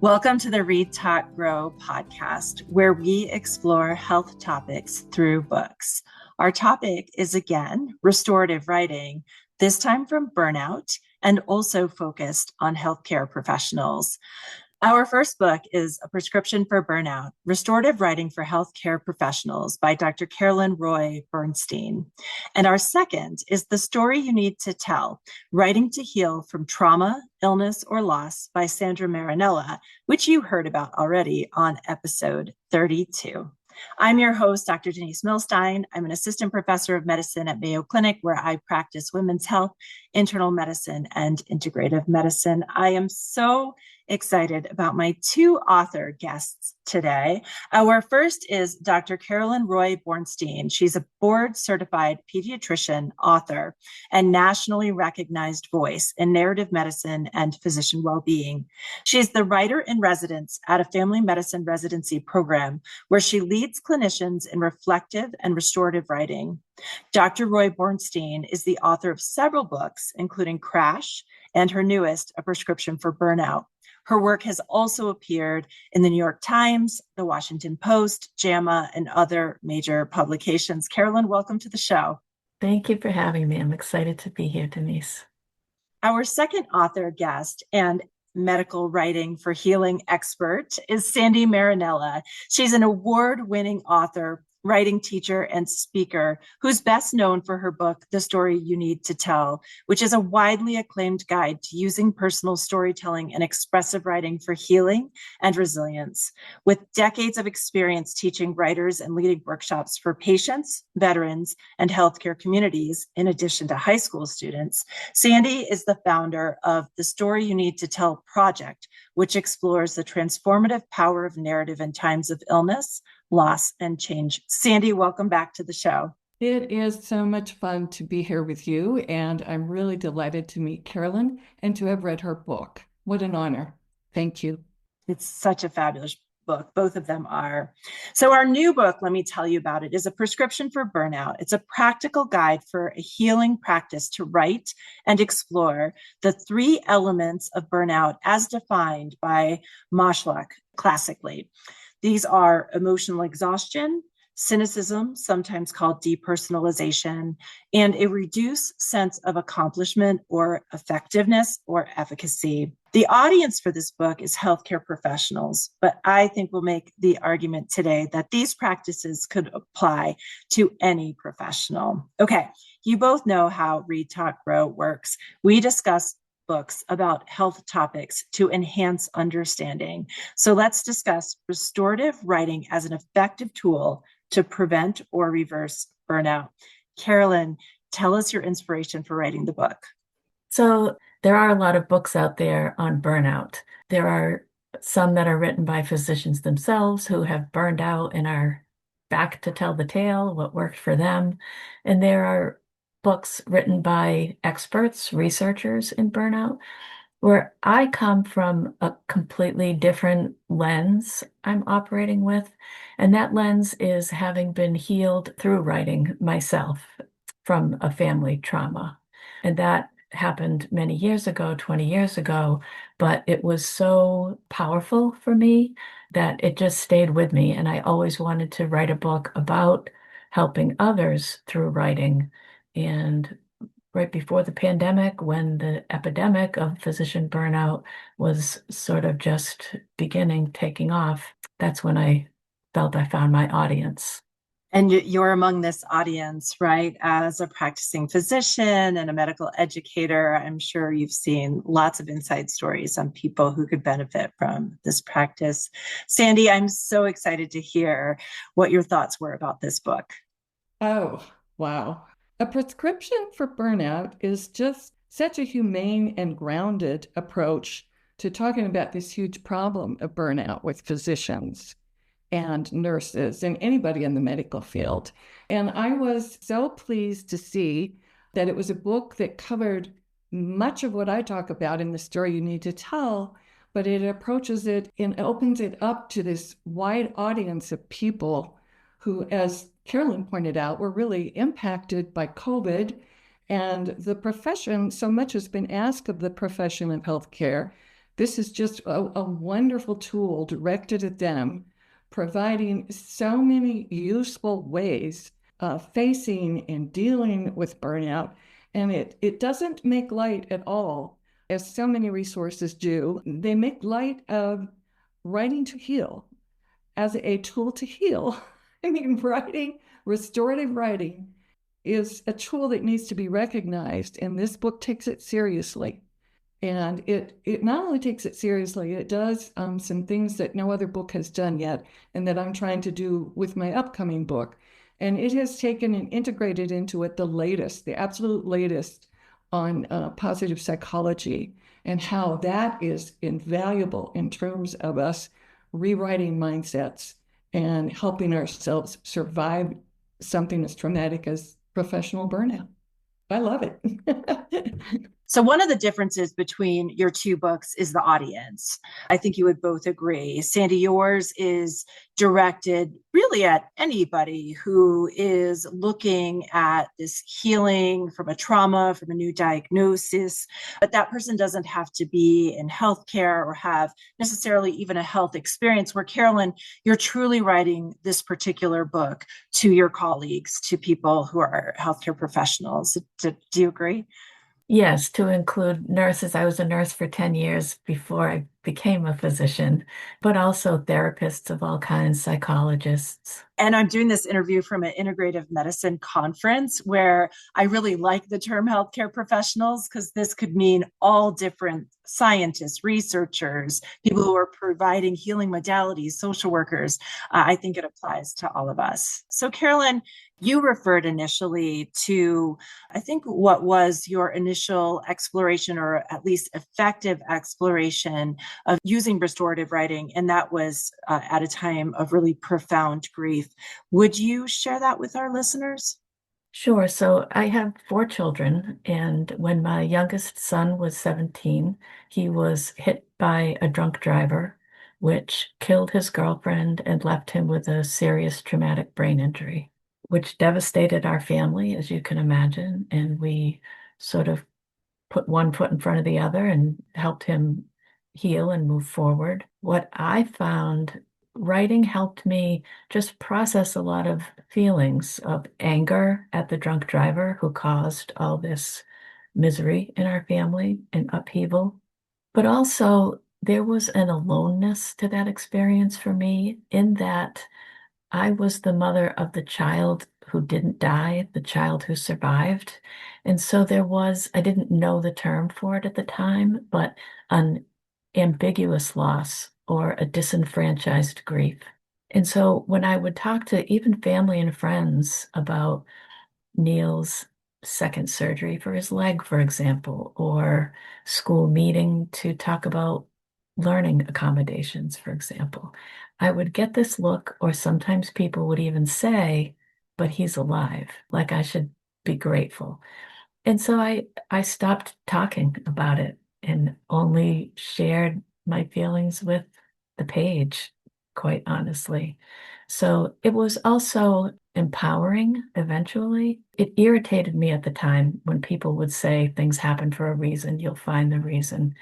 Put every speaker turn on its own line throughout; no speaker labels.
Welcome to the Read, Talk, Grow podcast, where we explore health topics through books. Our topic is again restorative writing, this time from Burnout, and also focused on healthcare professionals. Our first book is A Prescription for Burnout, Restorative Writing for Healthcare Professionals by Dr. Carolyn Roy Bornstein. And our second is The Story You Need to Tell, Writing to Heal from Trauma, Illness, or Loss by Sandra Marinella, which you heard about already on episode 32. I'm your host, Dr. Denise Millstine. I'm an assistant professor of medicine at Mayo Clinic, where I practice women's health, internal medicine, and integrative medicine. I am so excited about my two author guests today. Our first is Dr. Carolyn Roy Bornstein. She's a board-certified pediatrician, author, and nationally recognized voice in narrative medicine and physician well-being. She's the writer in residence at a family medicine residency program where she leads clinicians in reflective and restorative writing. Dr. Roy Bornstein is the author of several books, including Crash and her newest, A Prescription for Burnout. Her work has also appeared in the New York Times, the Washington Post, JAMA, and other major publications. Carolyn, welcome to the show.
Thank you for having me. I'm excited to be here, Denise.
Our second author guest and medical writing for healing expert is Sandra Marinella. She's an award-winning author, writing teacher, and speaker who's best known for her book, The Story You Need to Tell, which is a widely acclaimed guide to using personal storytelling and expressive writing for healing and resilience. With decades of experience teaching writers and leading workshops for patients, veterans, and healthcare communities, in addition to high school students, Sandy is the founder of The Story You Need to Tell project, which explores the transformative power of narrative in times of illness, loss, and change. Sandy, welcome back to the show.
It is so much fun to be here with you, and I'm really delighted to meet Carolyn and to have read her book. What an honor. Thank you.
It's such a fabulous book. Both of them are. So our new book, let me tell you about it, is A Prescription for Burnout. It's a practical guide for a healing practice to write and explore the three elements of burnout as defined by Maslach classically. These are emotional exhaustion, cynicism, sometimes called depersonalization, and a reduced sense of accomplishment or effectiveness or efficacy. The audience for this book is healthcare professionals, but I think we'll make the argument today that these practices could apply to any professional. Okay, you both know how Read, Talk, Grow works. We discuss books about health topics to enhance understanding. So let's discuss restorative writing as an effective tool to prevent or reverse burnout. Carolyn, tell us your inspiration for writing the book.
So there are a lot of books out there on burnout. There are some that are written by physicians themselves who have burned out and are back to tell the tale, what worked for them. And there are books written by experts, researchers in burnout, where I come from a completely different lens I'm operating with. And that lens is having been healed through writing myself from a family trauma. And that happened many years ago, 20 years ago, but it was so powerful for me that it just stayed with me. And I always wanted to write a book about helping others through writing. And right before the pandemic, when the epidemic of physician burnout was sort of just beginning, taking off, that's when I felt I found my audience.
And you're among this audience, right? As a practicing physician and a medical educator, I'm sure you've seen lots of inside stories on people who could benefit from this practice. Sandy, I'm so excited to hear what your thoughts were about this book.
Oh, wow. A Prescription for Burnout is just such a humane and grounded approach to talking about this huge problem of burnout with physicians and nurses and anybody in the medical field. And I was so pleased to see that it was a book that covered much of what I talk about in The Story You Need to Tell, but it approaches it and opens it up to this wide audience of people who, as Carolyn pointed out, were really impacted by COVID. And the profession, so much has been asked of the profession of healthcare This is just a wonderful tool directed at them, providing so many useful ways of facing and dealing with burnout. And it doesn't make light at all, as so many resources do. They make light of writing to heal as a tool to heal. I mean, restorative writing is a tool that needs to be recognized, and this book takes it seriously. And it not only takes it seriously, it does some things that no other book has done yet, and that I'm trying to do with my upcoming book. And it has taken and integrated into it the absolute latest on positive psychology, and how that is invaluable in terms of us rewriting mindsets and helping ourselves survive something as traumatic as professional burnout. I love it.
So one of the differences between your two books is the audience. I think you would both agree. Sandy, yours is directed really at anybody who is looking at this healing from a trauma, from a new diagnosis, but that person doesn't have to be in healthcare or have necessarily even a health experience. Where Carolyn, you're truly writing this particular book to your colleagues, to people who are healthcare professionals. Do you agree?
Yes, to include nurses. I was a nurse for 10 years before I became a physician, but also therapists of all kinds, psychologists.
And I'm doing this interview from an integrative medicine conference where I really like the term healthcare professionals, because this could mean all different scientists, researchers, people who are providing healing modalities, social workers. I think it applies to all of us. So, Carolyn, you referred initially to, I think, what was your initial exploration, or at least effective exploration, of using restorative writing, and that was at a time of really profound grief. Would you share that with our listeners?
Sure. So I have 4 children, and when my youngest son was 17, he was hit by a drunk driver, which killed his girlfriend and left him with a serious traumatic brain injury, which devastated our family, as you can imagine. And we sort of put one foot in front of the other and helped him heal and move forward. What I found, writing helped me just process a lot of feelings of anger at the drunk driver who caused all this misery in our family and upheaval. But also, there was an aloneness to that experience for me, in that I was the mother of the child who didn't die, the child who survived. And so I didn't know the term for it at the time, but an ambiguous loss or a disenfranchised grief. And so when I would talk to even family and friends about Neil's second surgery for his leg, for example, or school meeting to talk about learning accommodations, for example, I would get this look, or sometimes people would even say, but he's alive, like I should be grateful. And so I stopped talking about it and only shared my feelings with the page, quite honestly. So it was also empowering eventually. It irritated me at the time when people would say things happen for a reason, you'll find the reason.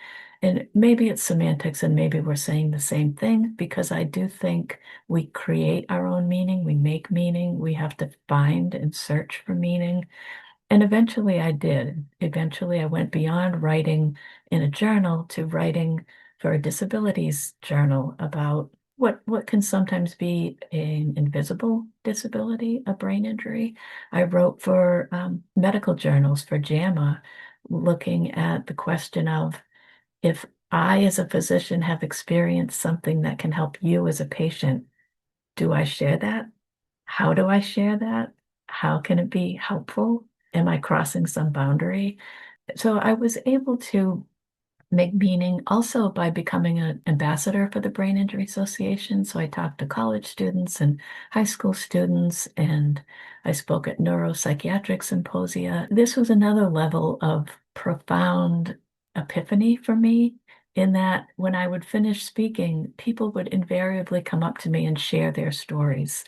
And maybe it's semantics, and maybe we're saying the same thing, because I do think we create our own meaning, we make meaning, we have to find and search for meaning. And eventually I did. Eventually I went beyond writing in a journal to writing for a disabilities journal about what can sometimes be an invisible disability, a brain injury. I wrote for medical journals for JAMA, looking at the question of, if I, as a physician, have experienced something that can help you as a patient, do I share that? How do I share that? How can it be helpful? Am I crossing some boundary? So I was able to make meaning also by becoming an ambassador for the Brain Injury Association. So I talked to college students and high school students, and I spoke at neuropsychiatric symposia. This was another level of profound epiphany for me, in that when I would finish speaking, people would invariably come up to me and share their stories.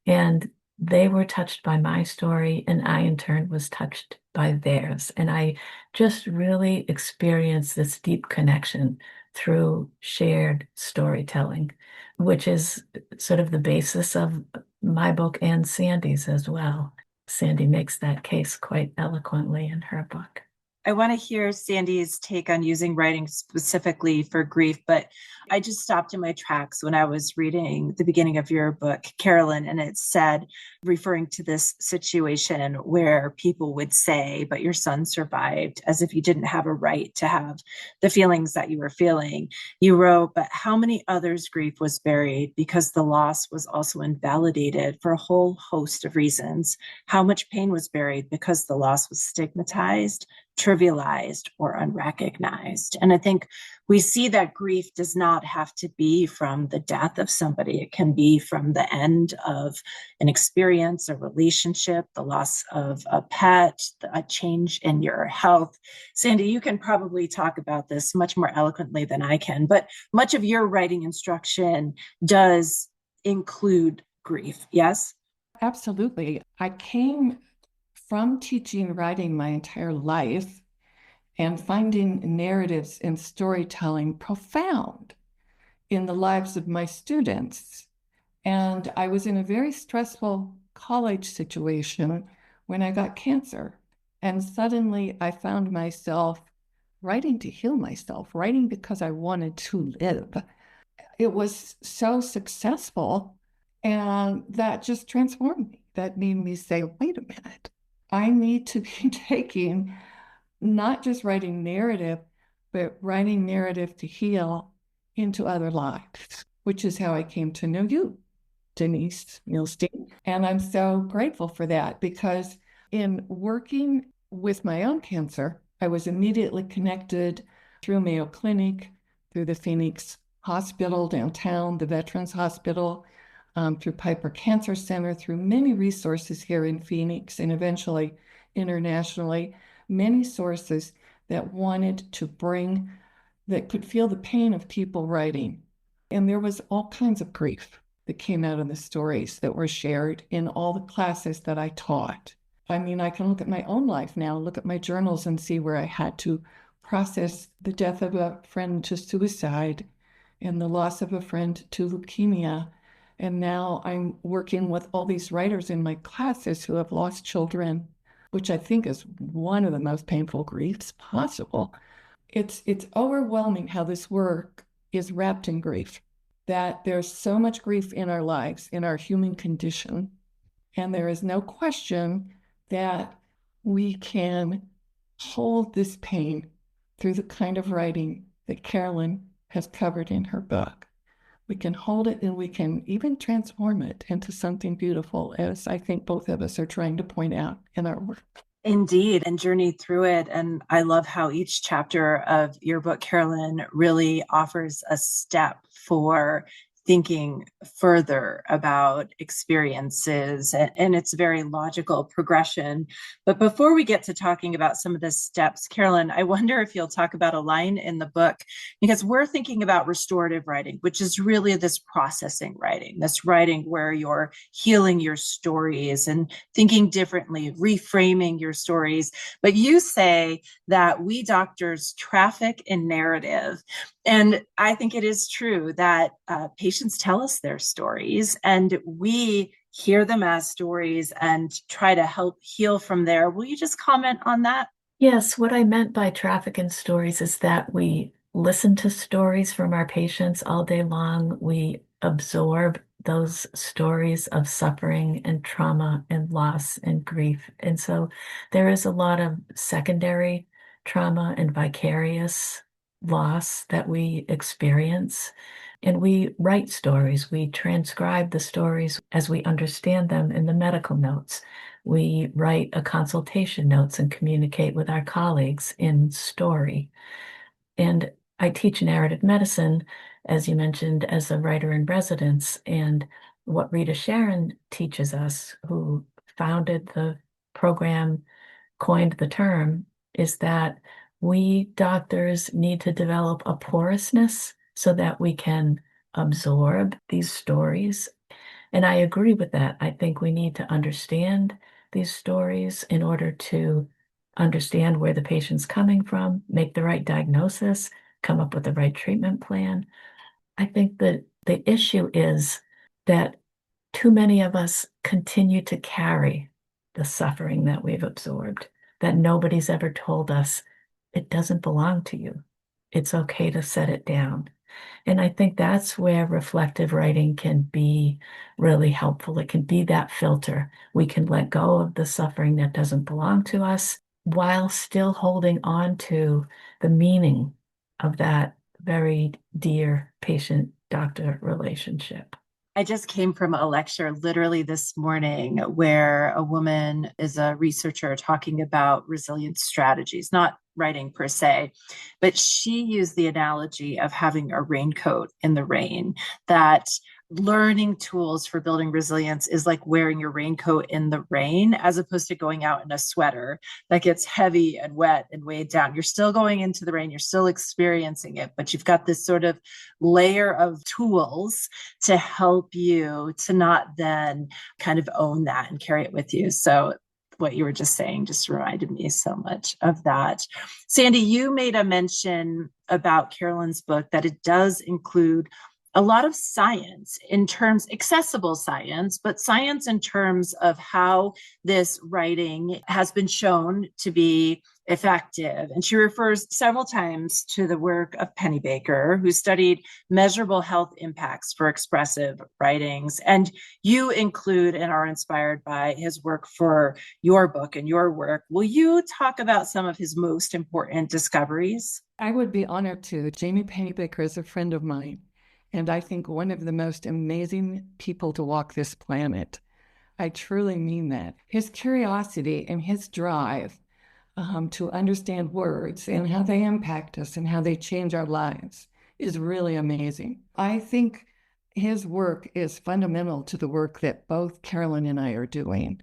And they were touched by my story, and I, in turn, was touched by theirs. And I just really experienced this deep connection through shared storytelling, which is sort of the basis of my book and Sandy's as well. Sandy makes that case quite eloquently in her book.
I want to hear Sandy's take on using writing specifically for grief, but I just stopped in my tracks when I was reading the beginning of your book, Carolyn, and it said, referring to this situation where people would say, but your son survived, as if you didn't have a right to have the feelings that you were feeling. You wrote, but how many others' grief was buried because the loss was also invalidated for a whole host of reasons? How much pain was buried because the loss was stigmatized, trivialized, or unrecognized? And I think we see that grief does not have to be from the death of somebody. It can be from the end of an experience, a relationship, the loss of a pet, a change in your health. Sandy, you can probably talk about this much more eloquently than I can, but much of your writing instruction does include grief, yes?
Absolutely. I came from teaching writing my entire life and finding narratives and storytelling profound in the lives of my students. And I was in a very stressful college situation when I got cancer. And suddenly I found myself writing to heal myself, writing because I wanted to live. It was so successful, and that just transformed me. That made me say, wait a minute, I need to be taking not just writing narrative, but writing narrative to heal into other lives, which is how I came to know you, Denise Millstine. And I'm so grateful for that, because in working with my own cancer, I was immediately connected through Mayo Clinic, through the Phoenix Hospital downtown, the Veterans Hospital, through Piper Cancer Center, through many resources here in Phoenix, and eventually internationally, many sources that wanted to bring, that could feel the pain of people writing. And there was all kinds of grief that came out of the stories that were shared in all the classes that I taught. I mean, I can look at my own life now, look at my journals and see where I had to process the death of a friend to suicide and the loss of a friend to leukemia. And now I'm working with all these writers in my classes who have lost children, which I think is one of the most painful griefs possible. It's overwhelming how this work is wrapped in grief, that there's so much grief in our lives, in our human condition, and there is no question that we can hold this pain through the kind of writing that Carolyn has covered in her book. We can hold it, and we can even transform it into something beautiful, as I think both of us are trying to point out in our work.
Indeed, and journey through it. And I love how each chapter of your book, Carolyn, really offers a step for thinking further about experiences, and it's a very logical progression. But before we get to talking about some of the steps, Carolyn, I wonder if you'll talk about a line in the book, because we're thinking about restorative writing, which is really this processing writing, this writing where you're healing your stories and thinking differently, reframing your stories. But you say that we doctors traffic in narrative. And I think it is true that patients tell us their stories, and we hear them as stories and try to help heal from there. Will you just comment on that?
Yes, what I meant by traffic in stories is that we listen to stories from our patients all day long. We absorb those stories of suffering and trauma and loss and grief. And so there is a lot of secondary trauma and vicarious loss that we experience. And we write stories, we transcribe the stories as we understand them in the medical notes. We write a consultation notes and communicate with our colleagues in story. And I teach narrative medicine, as you mentioned, as a writer in residence. And what Rita Sharon teaches us, who founded the program, coined the term, is that we doctors need to develop a porousness so that we can absorb these stories. And I agree with that. I think we need to understand these stories in order to understand where the patient's coming from, make the right diagnosis, come up with the right treatment plan. I think that the issue is that too many of us continue to carry the suffering that we've absorbed, that nobody's ever told us it doesn't belong to you. It's okay to set it down. And I think that's where reflective writing can be really helpful. It can be that filter. We can let go of the suffering that doesn't belong to us while still holding on to the meaning of that very dear patient-doctor relationship.
I just came from a lecture literally this morning where a woman is a researcher talking about resilience strategies, not writing per se, but she used the analogy of having a raincoat in the rain, that learning tools for building resilience is like wearing your raincoat in the rain, as opposed to going out in a sweater that gets heavy and wet and weighed down. You're still going into the rain, you're still experiencing it, but you've got this sort of layer of tools to help you to not then kind of own that and carry it with you. So what you were just saying just reminded me so much of that. Sandy, you made a mention about Carolyn's book that it does include a lot of science in terms, accessible science, but science in terms of how this writing has been shown to be effective. And she refers several times to the work of Penny Baker, who studied measurable health impacts for expressive writings. And you include and are inspired by his work for your book and your work. Will you talk about some of his most important discoveries?
I would be honored to. Jamie Penny Baker is a friend of mine, and I think one of the most amazing people to walk this planet. I truly mean that. His curiosity and his drive to understand words and how they impact us and how they change our lives is really amazing. I think his work is fundamental to the work that both Carolyn and I are doing.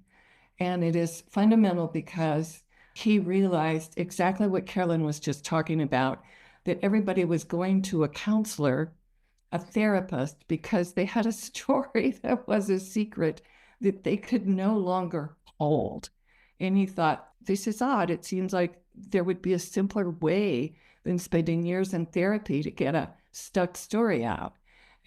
And it is fundamental because he realized exactly what Carolyn was just talking about, that everybody was going to a counselor, a therapist, because they had a story that was a secret that they could no longer hold. And he thought, this is odd. It seems like there would be a simpler way than spending years in therapy to get a stuck story out.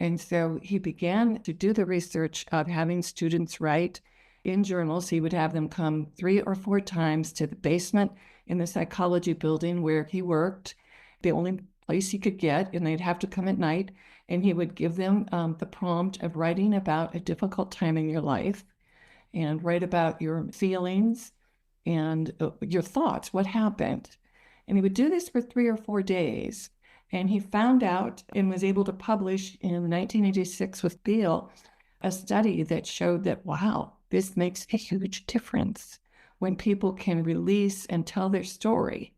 And so he began to do the research of having students write in journals. He would have them come 3 or 4 times to the basement in the psychology building where he worked, the only place he could get, and they'd have to come at night. And he would give them the prompt of writing about a difficult time in your life and write about your feelings and your thoughts, what happened. And he would do this for 3 or 4 days. And he found out and was able to publish in 1986 with Beale a study that showed that, wow, this makes a huge difference when people can release and tell their story.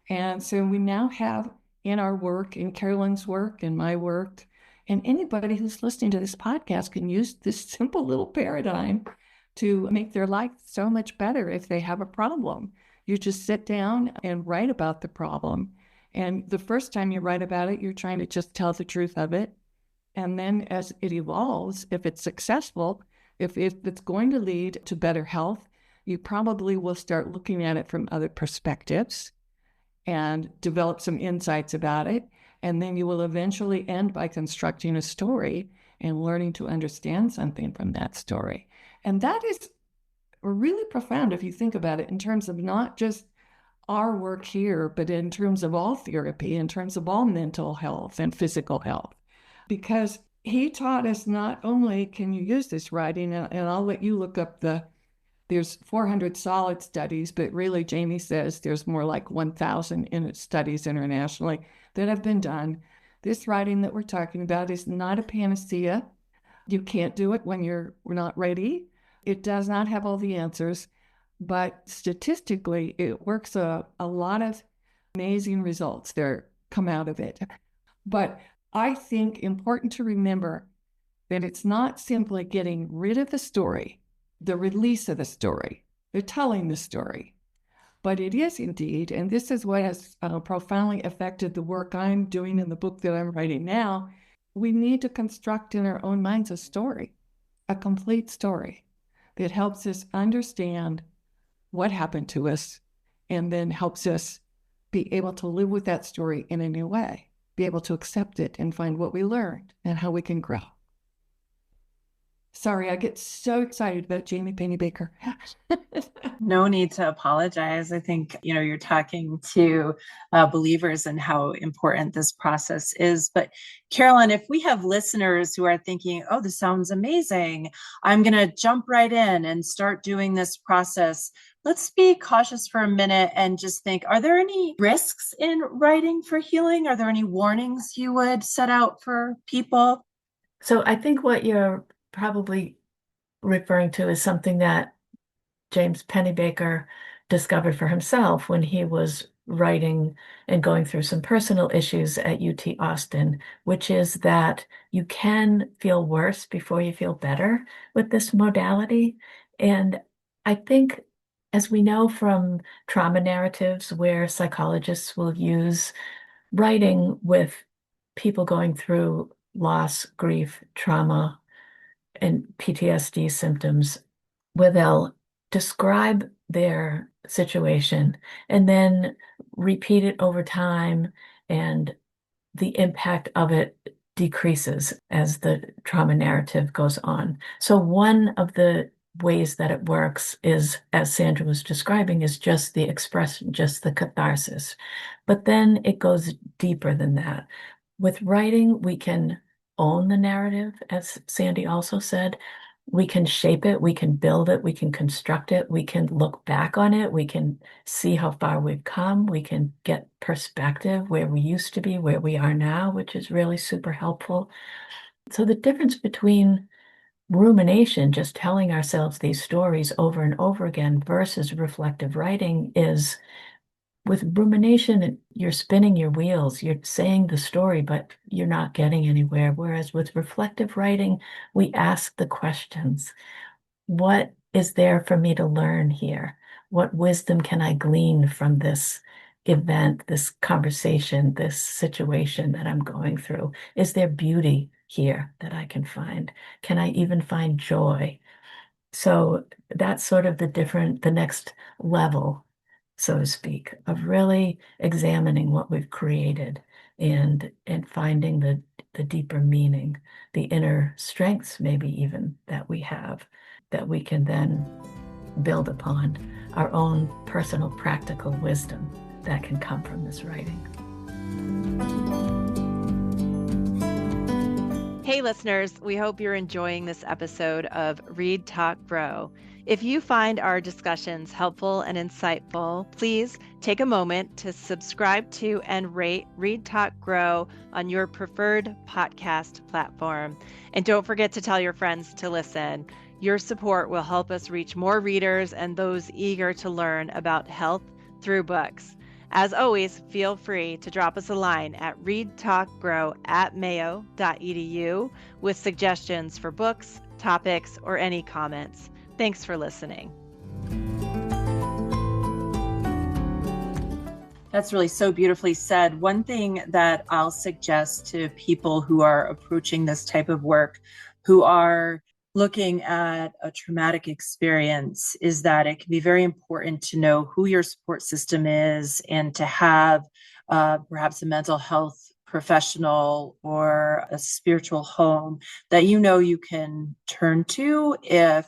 And so we now have in our work, in Carolyn's work, in my work, and anybody who's listening to this podcast can use this simple little paradigm to make their life so much better if they have a problem. You just sit down and write about the problem. And the first time you write about it, you're trying to just tell the truth of it. And then as it evolves, if it's successful, if it's going to lead to better health, you probably will start looking at it from other perspectives and develop some insights about it. And then you will eventually end by constructing a story and learning to understand something from that story. And that is really profound if you think about it in terms of not just our work here, but in terms of all therapy, in terms of all mental health and physical health. Because he taught us not only can you use this writing, and I'll let you look up there's 400 solid studies, but really Jamie says there's more like 1,000 studies internationally that have been done. This writing that we're talking about is not a panacea. You can't do it when we're not ready. It does not have all the answers, but statistically, it works a lot of amazing results that come out of it. But I think important to remember that it's not simply getting rid of the story, the release of the story, the telling the story, but it is indeed, and this is what has profoundly affected the work I'm doing in the book that I'm writing now, we need to construct in our own minds a story, a complete story that helps us understand what happened to us and then helps us be able to live with that story in a new way. be able to accept it and find what we learned and how we can grow. Sorry, I get so excited about Jamie Pennybaker.
No need to apologize. I think, you're talking to believers in how important this process is. But Carolyn, if we have listeners who are thinking, oh, this sounds amazing, I'm going to jump right in and start doing this process. Let's be cautious for a minute and just think, are there any risks in writing for healing? Are there any warnings you would set out for people?
So I think what you're probably referring to is something that James Pennybaker discovered for himself when he was writing and going through some personal issues at UT Austin, which is that you can feel worse before you feel better with this modality. And I think, as we know from trauma narratives where psychologists will use writing with people going through loss, grief, trauma, and PTSD symptoms, where they'll describe their situation and then repeat it over time, and the impact of it decreases as the trauma narrative goes on. So one of the ways that it works is, as Sandra was describing, is just the expression, just the catharsis. But then it goes deeper than that. With writing, we can own the narrative, as Sandy also said. We can shape it, we can build it, we can construct it, we can look back on it, we can see how far we've come, we can get perspective where we used to be, where we are now, which is really super helpful. So the difference between rumination, just telling ourselves these stories over and over again, versus reflective writing is, with rumination, you're spinning your wheels, you're saying the story, but you're not getting anywhere. Whereas with reflective writing, we ask the questions. What is there for me to learn here? What wisdom can I glean from this event, this conversation, this situation that I'm going through? Is there beauty here that I can find? Can I even find joy? So that's sort of the next level, so to speak, of really examining what we've created and finding the deeper meaning, the inner strengths, maybe even that we have, that we can then build upon our own personal practical wisdom that can come from this writing.
Hey listeners, we hope you're enjoying this episode of Read, Talk, Grow. If you find our discussions helpful and insightful, please take a moment to subscribe to and rate Read, Talk, Grow on your preferred podcast platform. And don't forget to tell your friends to listen. Your support will help us reach more readers and those eager to learn about health through books. As always, feel free to drop us a line at readtalkgrow@mayo.edu with suggestions for books, topics, or any comments. Thanks for listening.
That's really so beautifully said. One thing that I'll suggest to people who are approaching this type of work, who are looking at a traumatic experience, is that it can be very important to know who your support system is and to have perhaps a mental health professional or a spiritual home that you can turn to if,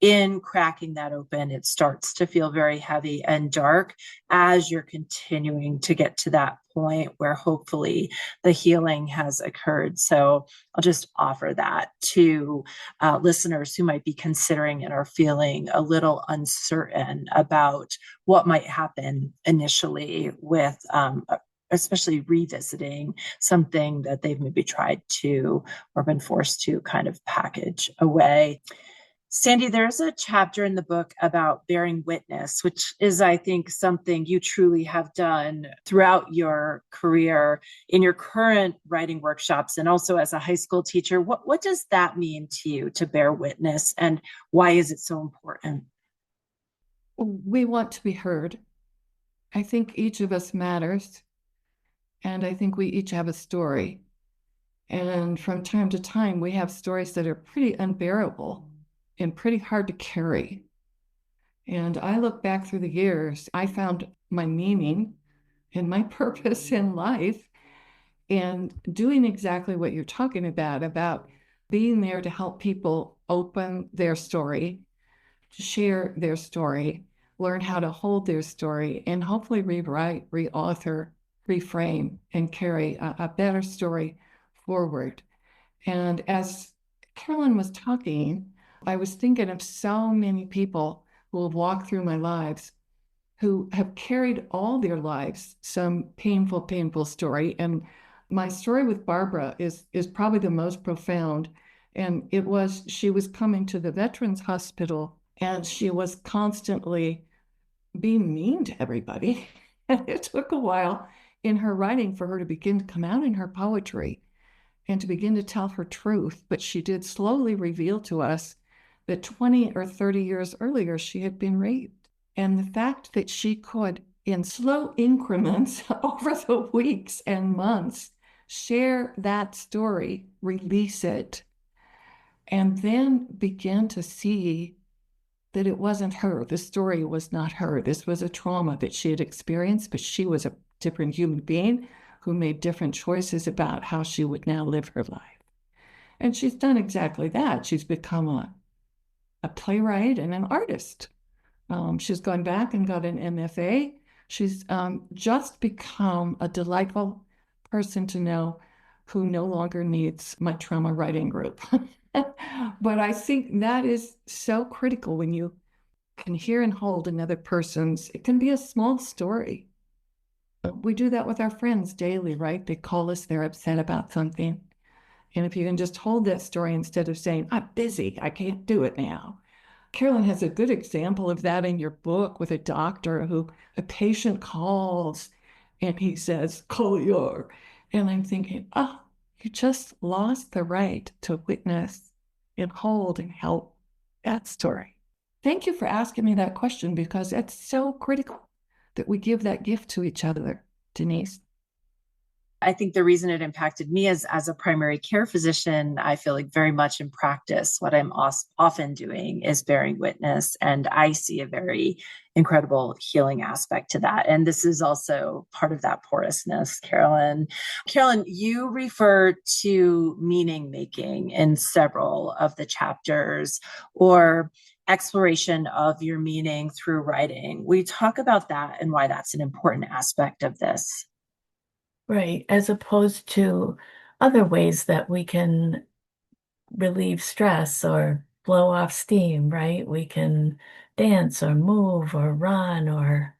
in cracking that open, it starts to feel very heavy and dark as you're continuing to get to that point where hopefully the healing has occurred. So I'll just offer that to listeners who might be considering it or feeling a little uncertain about what might happen initially with especially revisiting something that they've maybe tried to or been forced to kind of package away. Sandy, there's a chapter in the book about bearing witness, which is, I think, something you truly have done throughout your career in your current writing workshops and also as a high school teacher. What does that mean to you, to bear witness, and why is it so important?
We want to be heard. I think each of us matters, and I think we each have a story. And from time to time, we have stories that are pretty unbearable and pretty hard to carry. And I look back through the years, I found my meaning and my purpose in life and doing exactly what you're talking about being there to help people open their story, share their story, learn how to hold their story, and hopefully rewrite, reauthor, reframe, and carry a better story forward. And as Carolyn was talking, I was thinking of so many people who have walked through my lives who have carried all their lives some painful story. And my story with Barbara is probably the most profound. And she was coming to the Veterans Hospital and she was constantly being mean to everybody. And it took a while in her writing for her to begin to come out in her poetry and to begin to tell her truth. But she did slowly reveal to us that 20 or 30 years earlier, she had been raped. And the fact that she could, in slow increments over the weeks and months, share that story, release it, and then begin to see that it wasn't her. The story was not her. This was a trauma that she had experienced, but she was a different human being who made different choices about how she would now live her life. And she's done exactly that. She's become a playwright and an artist. She's gone back and got an MFA. She's just become a delightful person to know who no longer needs my trauma writing group. But I think that is so critical when you can hear and hold another person's, it can be a small story. We do that with our friends daily, right? They call us, they're upset about something. And if you can just hold that story instead of saying, I'm busy, I can't do it now. Carolyn has a good example of that in your book with a doctor who a patient calls and he says, call your. And I'm thinking, oh, you just lost the right to witness and hold and help that story. Thank you for asking me that question because it's so critical that we give that gift to each other, Denise.
I think the reason it impacted me as a primary care physician, I feel like very much in practice, what I'm often doing is bearing witness. And I see a very incredible healing aspect to that. And this is also part of that porousness, Carolyn. Carolyn, you refer to meaning making in several of the chapters or exploration of your meaning through writing. We talk about that and why that's an important aspect of this.
Right, as opposed to other ways that we can relieve stress or blow off steam, right? We can dance or move or run or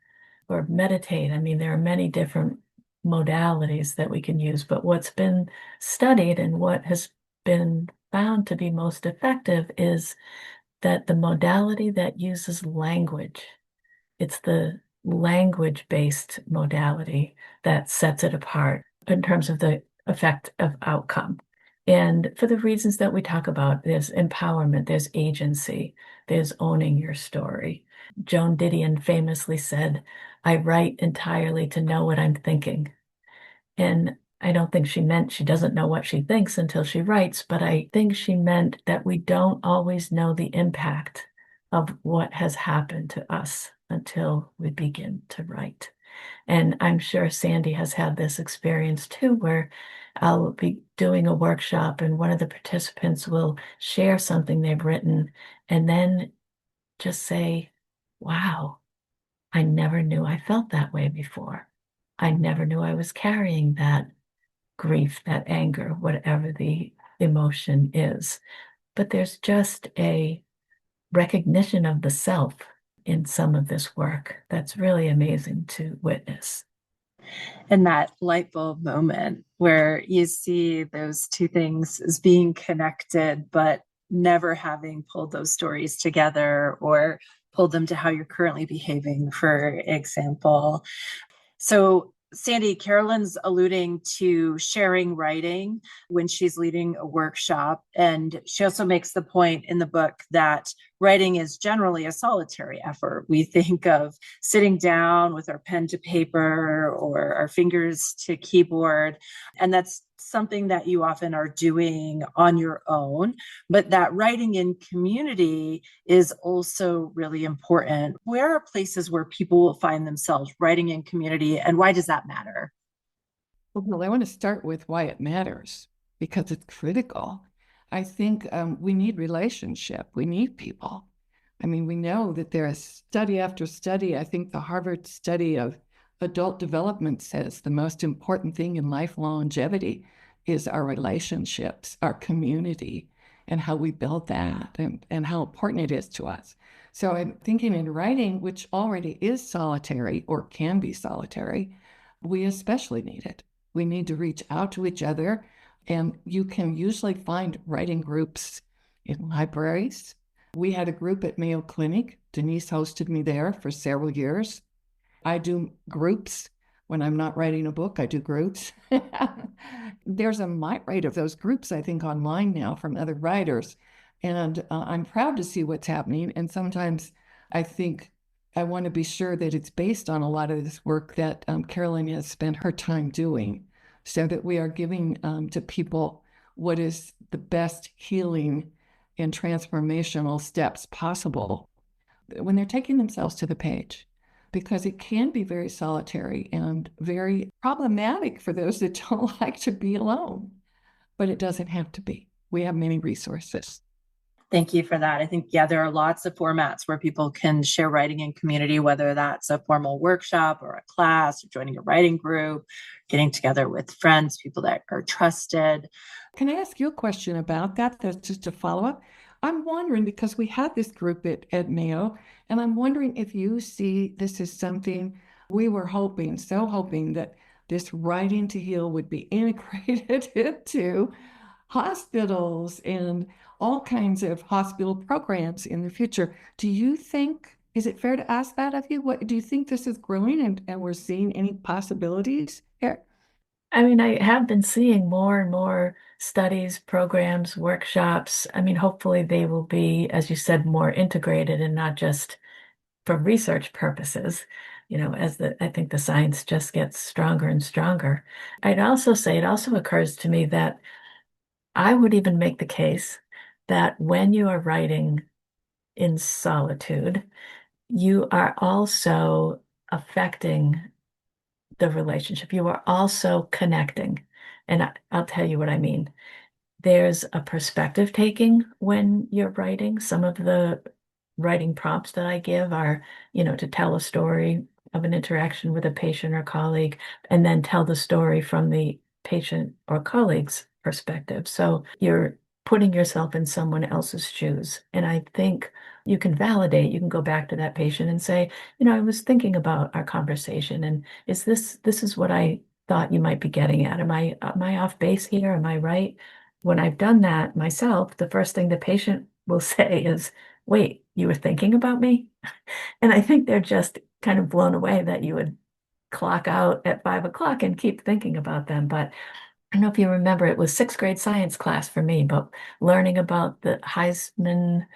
meditate. I mean, there are many different modalities that we can use, but what's been studied and what has been found to be most effective is that the modality that uses language, it's the language-based modality that sets it apart in terms of the effect of outcome. And for the reasons that we talk about, there's empowerment, there's agency, there's owning your story. Joan Didion famously said, I write entirely to know what I'm thinking. And I don't think she meant she doesn't know what she thinks until she writes, but I think she meant that we don't always know the impact of what has happened to us until we begin to write. And I'm sure Sandy has had this experience too, where I'll be doing a workshop and one of the participants will share something they've written and then just say, wow, I never knew I felt that way before. I never knew I was carrying that grief, that anger, whatever the emotion is. But there's just a recognition of the self in some of this work that's really amazing to witness.
And that light bulb moment where you see those two things as being connected, but never having pulled those stories together or pulled them to how you're currently behaving, for example. So Sandy, Carolyn's alluding to sharing writing when she's leading a workshop. And she also makes the point in the book that writing is generally a solitary effort. We think of sitting down with our pen to paper or our fingers to keyboard, and that's something that you often are doing on your own, but that writing in community is also really important. Where are places where people will find themselves writing in community, and why does that matter?
Well, I want to start with why it matters, because it's critical. I think we need relationship. We need people. I mean, we know that there is study after study. I think the Harvard study of adult development says the most important thing in life longevity is our relationships, our community, and how we build that and how important it is to us. So I'm thinking in writing, which already is solitary or can be solitary, we especially need it. We need to reach out to each other, and you can usually find writing groups in libraries. We had a group at Mayo Clinic. Denise hosted me there for several years. I do groups. When I'm not writing a book, I do groups. There's a myriad of those groups, I think, online now from other writers. And I'm proud to see what's happening. And sometimes I think I want to be sure that it's based on a lot of this work that Carolyn has spent her time doing, so that we are giving to people what is the best healing and transformational steps possible when they're taking themselves to the page, because it can be very solitary and very problematic for those that don't like to be alone, but it doesn't have to be. We have many resources.
Thank you for that. I think, yeah, there are lots of formats where people can share writing in community, whether that's a formal workshop or a class, or joining a writing group, getting together with friends, people that are trusted.
Can I ask you a question about that? That's just a follow-up. I'm wondering, because we had this group at Mayo, and I'm wondering if you see this as something we were hoping, so hoping that this Writing to Heal would be integrated into hospitals and all kinds of hospital programs in the future. Do you think, is it fair to ask that of you? What do you think this is growing and we're seeing any possibilities here?
I mean, I have been seeing more and more studies, programs, workshops. I mean, hopefully they will be, as you said, more integrated and not just for research purposes, as I think the science just gets stronger and stronger. I'd also say it also occurs to me that I would even make the case that when you are writing in solitude, you are also affecting the relationship. You are also connecting. And I'll tell you what I mean. There's a perspective taking when you're writing. Some of the writing prompts that I give are, to tell a story of an interaction with a patient or colleague, and then tell the story from the patient or colleague's perspective. So you're putting yourself in someone else's shoes. And I think you can go back to that patient and say, I was thinking about our conversation, and this is what I thought you might be getting at. Am I off base here? Am I right? When I've done that myself, the first thing the patient will say is, wait, you were thinking about me? And I think they're just kind of blown away that you would clock out at 5 o'clock and keep thinking about them. But I don't know if you remember, it was sixth grade science class for me, but learning about the Heisman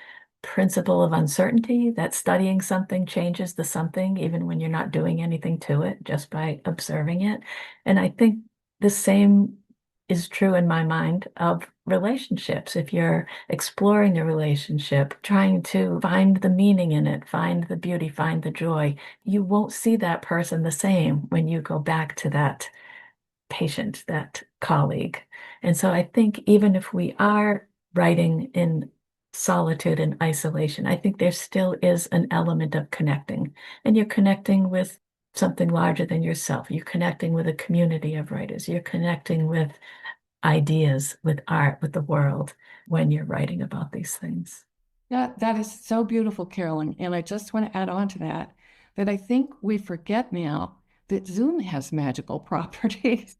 principle of uncertainty, that studying something changes the something, even when you're not doing anything to it, just by observing it. And I think the same is true in my mind of relationships. If you're exploring a relationship, trying to find the meaning in it, find the beauty, find the joy, you won't see that person the same when you go back to that patient, that colleague. And so I think even if we are writing in solitude and isolation, I think there still is an element of connecting. And you're connecting with something larger than yourself. You're connecting with a community of writers. You're connecting with ideas, with art, with the world when you're writing about these things.
That is so beautiful, Carolyn. And I just want to add on to that I think we forget now that Zoom has magical properties,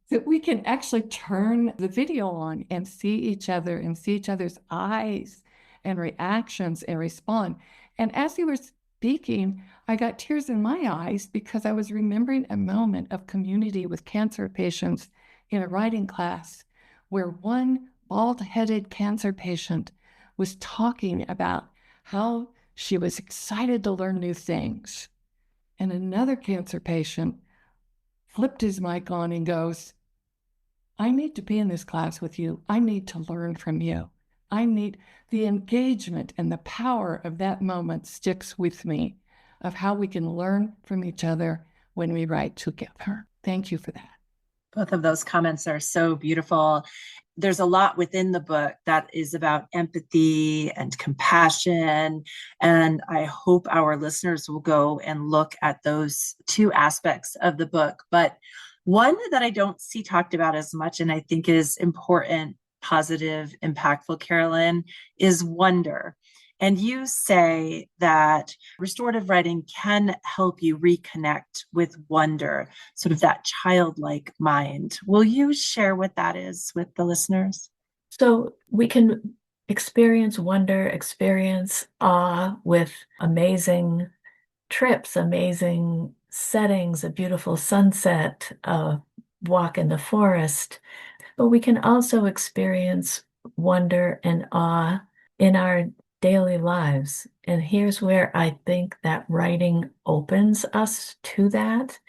that we can actually turn the video on and see each other and see each other's eyes and reactions and respond. And as you were speaking, I got tears in my eyes because I was remembering a moment of community with cancer patients in a writing class where one bald-headed cancer patient was talking about how she was excited to learn new things. And another cancer patient flipped his mic on and goes, I need to be in this class with you. I need to learn from you. I need the engagement, and the power of that moment sticks with me, of how we can learn from each other when we write together. Thank you for that.
Both of those comments are so beautiful. There's a lot within the book that is about empathy and compassion. And I hope our listeners will go and look at those two aspects of the book. But one that I don't see talked about as much, and I think is important, positive, impactful, Carolyn, is wonder. And you say that restorative writing can help you reconnect with wonder, sort of that childlike mind. Will you share what that is with the listeners?
So we can experience wonder, experience awe with amazing trips, amazing settings, a beautiful sunset, a walk in the forest. But we can also experience wonder and awe in our daily lives. And here's where I think that writing opens us to that.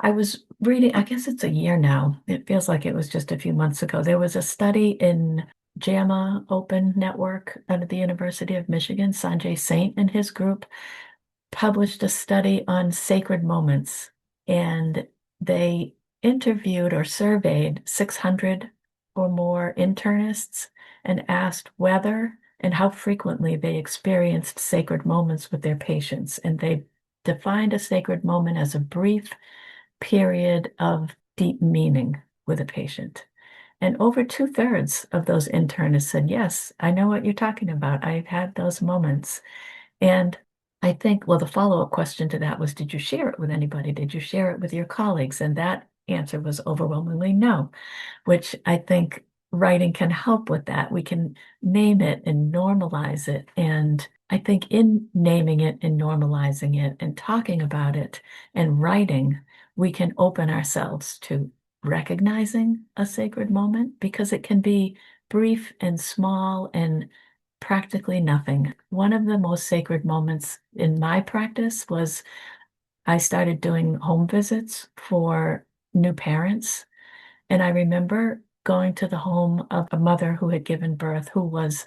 I was reading, I guess it's a year now. It feels like it was just a few months ago. There was a study in JAMA Open Network out of the University of Michigan. Sanjay Saint and his group published a study on sacred moments, and they interviewed or surveyed 600 or more internists and asked whether and how frequently they experienced sacred moments with their patients. And they defined a sacred moment as a brief period of deep meaning with a patient. And over 2/3 of those internists said, yes, I know what you're talking about. I've had those moments. And I think, well, the follow-up question to that was, did you share it with anybody? Did you share it with your colleagues? And that answer was overwhelmingly no, which I think writing can help with that. We can name it and normalize it. And I think in naming it and normalizing it and talking about it and writing, we can open ourselves to recognizing a sacred moment, because it can be brief and small and practically nothing. One of the most sacred moments in my practice was I started doing home visits for new parents. And I remember going to the home of a mother who had given birth, who was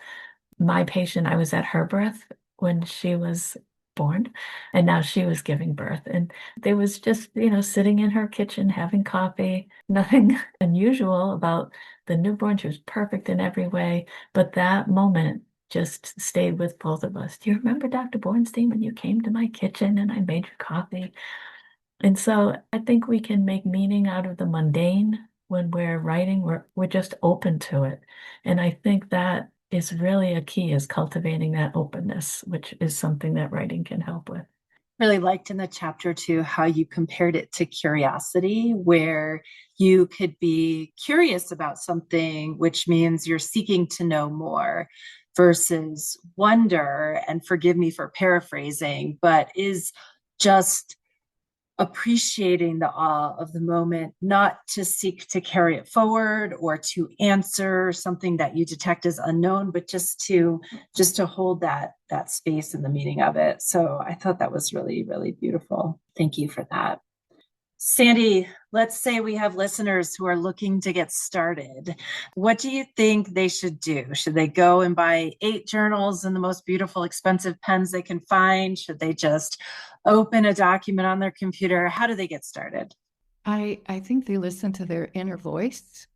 my patient. I was at her birth when she was born, and now she was giving birth. And there was just, sitting in her kitchen having coffee, nothing unusual about the newborn. She was perfect in every way. But that moment just stayed with both of us. Do you remember, Dr. Bornstein, when you came to my kitchen and I made you coffee? And so I think we can make meaning out of the mundane when we're writing. We're just open to it. And I think that is really a key, is cultivating that openness, which is something that writing can help with.
Really liked in the chapter too how you compared it to curiosity, where you could be curious about something, which means you're seeking to know more, versus wonder, and forgive me for paraphrasing, but is just appreciating the awe of the moment, not to seek to carry it forward or to answer something that you detect as unknown, but just to hold that space and the meaning of it. So I thought that was really, really beautiful. Thank you for that. Sandy, let's say we have listeners who are looking to get started. What do you think they should do? Should they go and buy 8 journals and the most beautiful, expensive pens they can find? Should they just open a document on their computer? How do they get started?
I think they listen to their inner voice.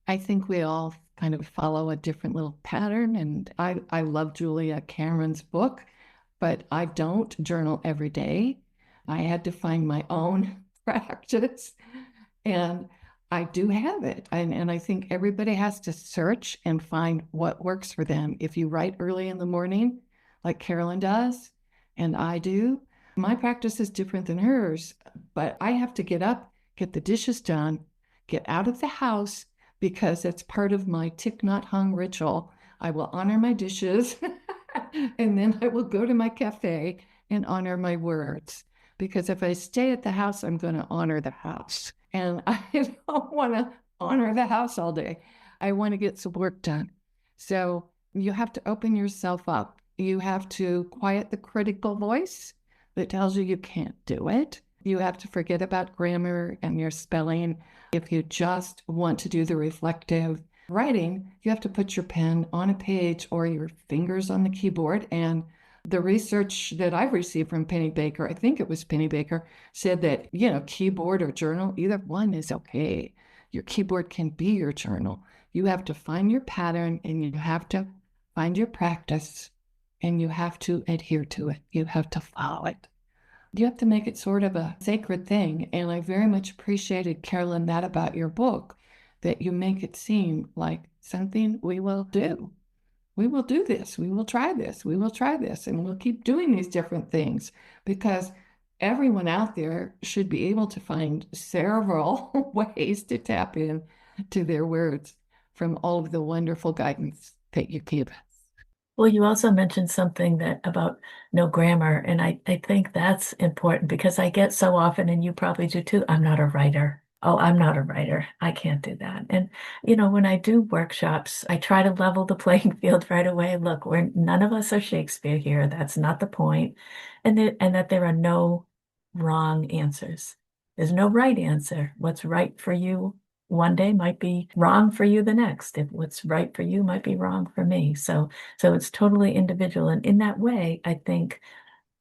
I think we all kind of follow a different little pattern. And I love Julia Cameron's book, but I don't journal every day. I had to find my own practice, and I do have it. And I think everybody has to search and find what works for them. If you write early in the morning, like Carolyn does, and I do, my practice is different than hers, but I have to get up, get the dishes done, get out of the house, because it's part of my Thich Nhat Hanh ritual. I will honor my dishes and then I will go to my cafe and honor my words. Because if I stay at the house, I'm going to honor the house. And I don't want to honor the house all day. I want to get some work done. So you have to open yourself up. You have to quiet the critical voice that tells you can't do it. You have to forget about grammar and your spelling. If you just want to do the reflective writing, you have to put your pen on a page or your fingers on the keyboard. And the research that I've received from Penny Baker, I think it was Penny Baker, said that, keyboard or journal, either one is okay. Your keyboard can be your journal. You have to find your pattern, and you have to find your practice, and you have to adhere to it. You have to follow it. You have to make it sort of a sacred thing. And I very much appreciated, Carolyn, that about your book, that you make it seem like something we will do. We will do this. We will try this. We will try this. And we'll keep doing these different things, because everyone out there should be able to find several ways to tap in to their words from all of the wonderful guidance that you give us.
Well, you also mentioned something about no grammar, and I think that's important, because I get so often, and you probably do too, I'm not a writer. Oh, I'm not a writer. I can't do that. And, when I do workshops, I try to level the playing field right away. Look, none of us are Shakespeare here. That's not the point. And that there are no wrong answers. There's no right answer. What's right for you one day might be wrong for you the next. If what's right for you might be wrong for me. So it's totally individual. And in that way, I think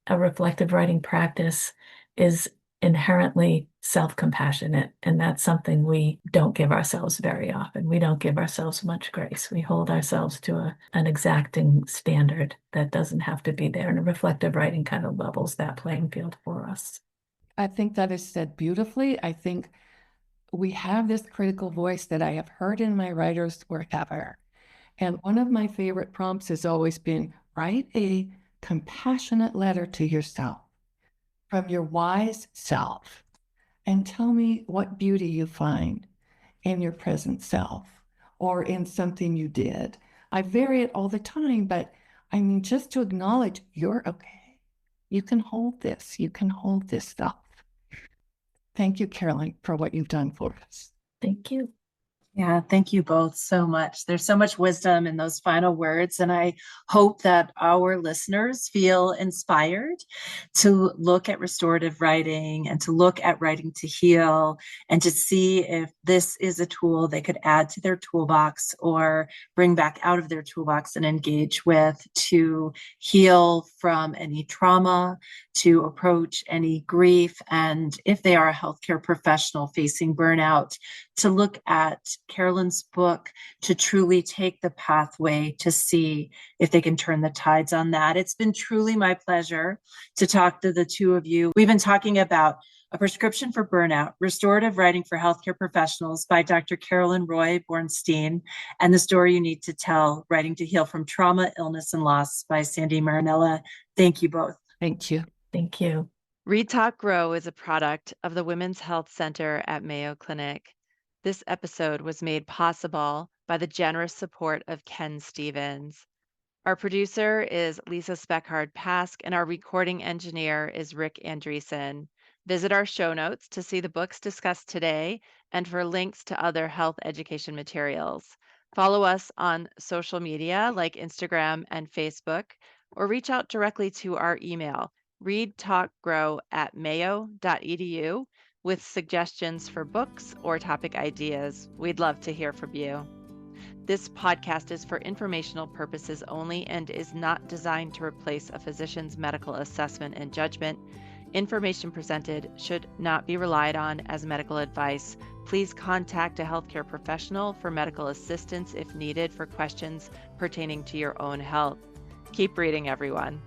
a reflective writing practice is inherently self-compassionate. And that's something we don't give ourselves very often. We don't give ourselves much grace. We hold ourselves to an exacting standard that doesn't have to be there. And a reflective writing kind of levels that playing field for us.
I think that is said beautifully. I think we have this critical voice that I have heard in my writers forever. And one of my favorite prompts has always been, write a compassionate letter to yourself from your wise self, and tell me what beauty you find in your present self or in something you did. I vary it all the time, but I mean, just to acknowledge you're okay. You can hold this. You can hold this stuff. Thank you, Carolyn, for what you've done for us.
Thank you.
Yeah, thank you both so much. There's so much wisdom in those final words, and I hope that our listeners feel inspired to look at restorative writing and to look at writing to heal, and to see if this is a tool they could add to their toolbox or bring back out of their toolbox and engage with to heal from any trauma, to approach any grief, and if they are a healthcare professional facing burnout, to look at Carolyn's book to truly take the pathway to see if they can turn the tides on that. It's been truly my pleasure to talk to the two of you. We've been talking about A Prescription for Burnout, Restorative Writing for Healthcare Professionals by Dr. Carolyn Roy Bornstein, and The Story You Need to Tell, Writing to Heal from Trauma, Illness, and Loss by Sandra Marinella. Thank you both.
Thank you.
Thank you.
Read, Talk, Grow is a product of the Women's Health Center at Mayo Clinic. This episode was made possible by the generous support of Ken Stevens. Our producer is Lisa Speckhard-Pask, and our recording engineer is Rick Andreessen. Visit our show notes to see the books discussed today and for links to other health education materials. Follow us on social media like Instagram and Facebook, or reach out directly to our email, readtalkgrow@mayo.edu, with suggestions for books or topic ideas. We'd love to hear from you. This podcast is for informational purposes only and is not designed to replace a physician's medical assessment and judgment. Information presented should not be relied on as medical advice. Please contact a healthcare professional for medical assistance if needed for questions pertaining to your own health. Keep reading, everyone.